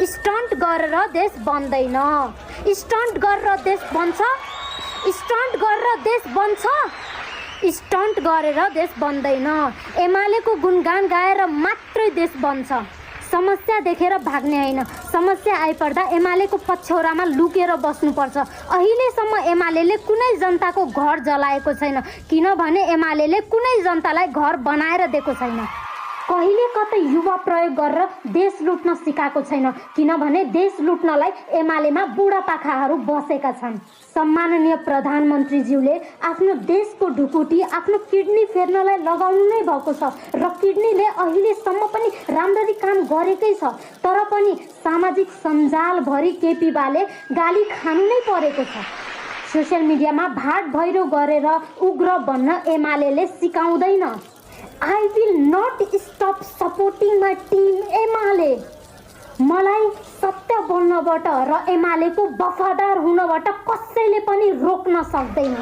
Stunt गरेर देश बन्दैन। स्टन्ट गरेर देश बन्छ। स्टन्ट गरेर देश बन्छ। स्टन्ट गरेर देश बन्दैन। एमालेको गुणगान गाएर मात्रै देश बन्छ। समस्या देखेर भाग्ने हैन। समस्या आइपर्दा एमालेको पछ्यौरामा लुकेर बस्नुपर्छ। अहिलेसम्म एमालेले कुनै जनताको घर जलाएको छैन, किनभने एमालेले कुनै जनतालाई घर बनाएर दिएको छैन। कहिले कतै युवा प्रयोग गरेर देश लुट्न सिकाएको छैन, किनभने देश लुट्नलाई एमालेमा बुढापाखाहरू बसेका छन्। सम्माननीय प्रधानमन्त्रीज्यूले आफ्नो देशको ढुकुटी आफ्नो किडनी फेर्नलाई लगाउनु नै भएको छ र किडनीले अहिलेसम्म पनि राम्ररी काम गरेकै छ। तर पनि सामाजिक सञ्जालभरि केपी बाले गाली खानु नै परेको छ। सोसियल मिडियामा भाट भैरो गरेर उग्र बन्न एमालेले सिकाउँदैन। I will not stop supporting my team UML. मलाई सत्य बोल्नबाट र एमालेको वफादार हुनबाट कसैले पनि रोक्न सक्दैन।